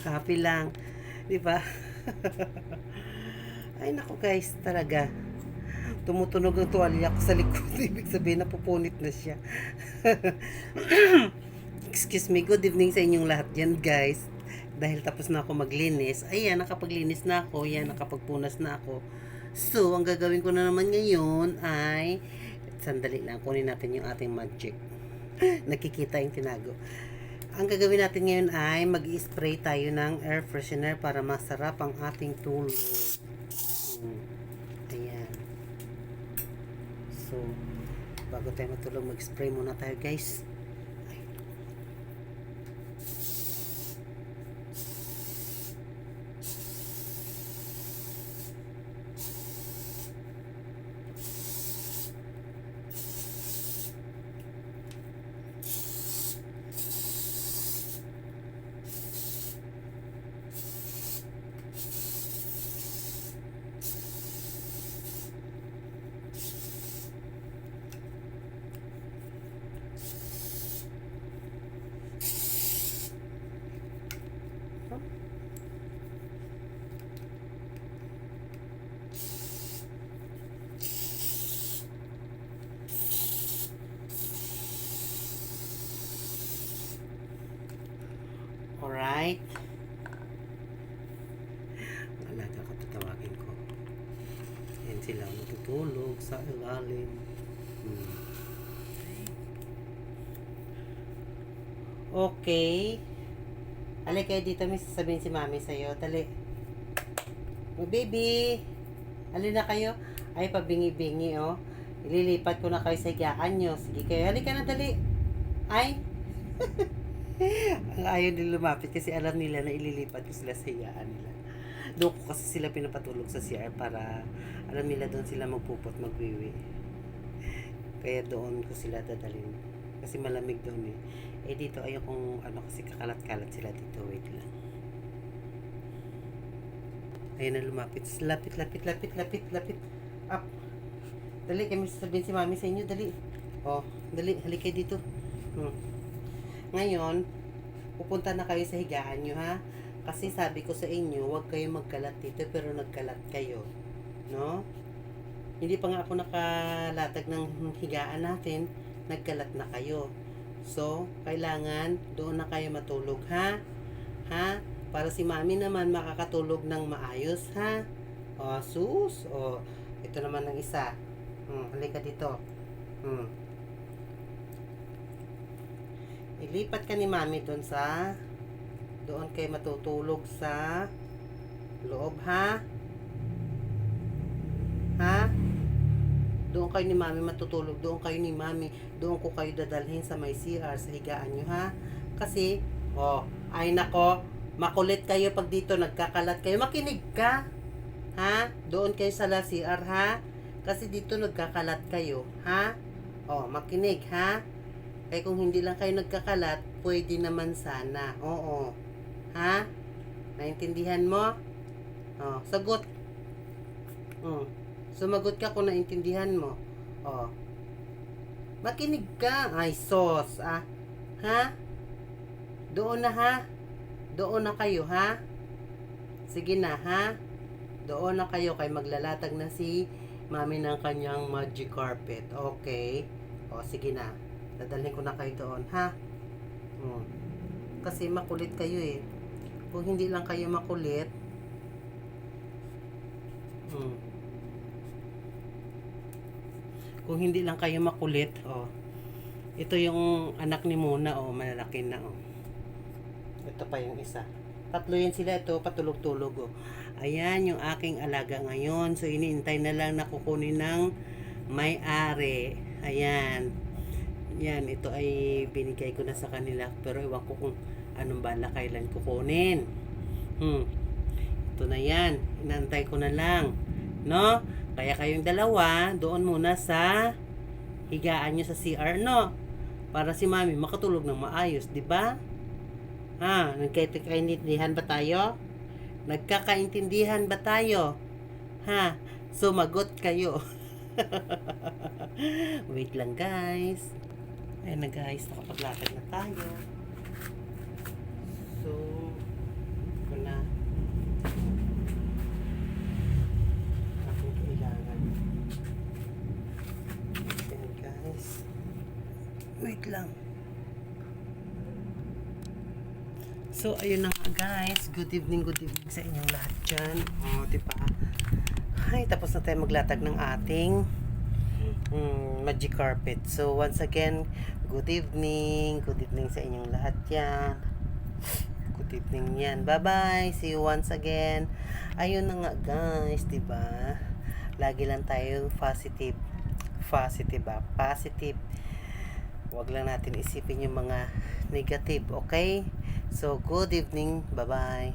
Happy lang. Di ba? Ay, naku guys, talaga. Tumutunog ang tuwalya ko sa likod. Ibig sabihin, napupunit na siya. Excuse me, good evening sa inyong lahat yan guys. Dahil tapos na ako maglinis. Ayan, nakapaglinis na ako. Yan, nakapagpunas na ako. So, ang gagawin ko na naman ngayon ay sandali lang, kunin natin yung ating magic. Nakikita yung tinago. Ang gagawin natin ngayon ay mag-spray tayo ng air freshener para masarap ang ating tulog. Ayan. So, bago tayo matulog, mag-spray muna tayo guys. Alright. Alaga ko, tatawagin ko. Yan sila natutulog sa ilalim. Okay. Halika kayo dito, may sasabihin si mami sa'yo. Dali. Oh, baby. Halina kayo. Ay, pabingi-bingi, oh. Ililipat ko na kayo sa higaan nyo. Sige kayo. Halika na, dali. Ay. Ang ayaw nila lumapit kasi alam nila na ililipat ko sila sa higaan nila. Doon ko kasi sila pinapatulog sa CR para alam nila doon sila magpupot, magwiwi. Kaya doon ko sila dadalhin. Kasi malamig doon eh. Eh dito ayokong kasi kakalat-kalat sila dito. Wait lang. Ayun na lumapit. Lapit. Up. Dali, kami sasabihin si mami sa inyo. Dali. Oh, dali. Halika dito. Ngayon, pupunta na kayo sa higaan nyo ha. Kasi sabi ko sa inyo, huwag kayo magkalat dito pero nagkalat kayo. No? Hindi pa nga ako nakalatag ng higaan natin, nagkalat na kayo. So, kailangan doon na kayo matulog ha. Ha? Para si mami naman makakatulog ng maayos ha. O, sus. O, ito naman ang isa. Halika dito. Ilipat ka ni mami doon kayo matutulog sa loob ha. Ha? Doon kayo ni mami matutulog, doon ko kayo dadalhin sa may CR sa higaan nyo ha. Kasi ay nako, makulit kayo pag dito nagkakalat kayo, makinig ka ha. Doon kayo sa CR ha, kasi dito nagkakalat kayo ha. Makinig ha. Kaya kung hindi lang kayo nagkakalat, pwede naman sana. Oo. Ha? Naintindihan mo? Sagot. Sumagot ka kung naintindihan mo. Makinig ka. Ay, sos. Ha? Doon na ha? Doon na kayo ha? Sige na ha? Doon na kayo kay maglalatag na si mami ng kanyang magic carpet. Okay? Sige na. Dadalhin ko na kayo doon, ha? Kasi makulit kayo eh. Kung hindi lang kayo makulit, kung hindi lang kayo makulit, ito yung anak ni Mona, malalaki na, Ito pa yung isa. Tatlo yan sila, ito, patulog-tulog, Ayan, yung aking alaga ngayon. So, iniintay na lang na kukunin ng may-ari. Ayan. Yan, ito ay binigay ko na sa kanila. Pero iwan ko kung anong bala kailan kukunin. Ito na yan. Inantay ko na lang. No? Kaya kayong dalawa, doon muna sa higaan nyo sa CR, no? Para si mami makatulog ng maayos, di ba? Nagkakaintindihan ba tayo? Nagkakaintindihan ba tayo? Ha? Sumagot kayo. Wait lang guys. Ayan na guys, nakapaglakad na tayo. So, Wait lang. So, ayun na nga guys. Good evening sa inyong lahat dyan. O, diba? Ay, tapos na tayo maglatag ng ating magic carpet. So, once again, good evening. Good evening sa inyong lahat yan. Good evening yan. Bye-bye. See you once again. Ayun na nga guys, diba? Lagi lang tayo positive. Positive. Huwag lang natin isipin yung mga negative, okay? So, good evening. Bye-bye.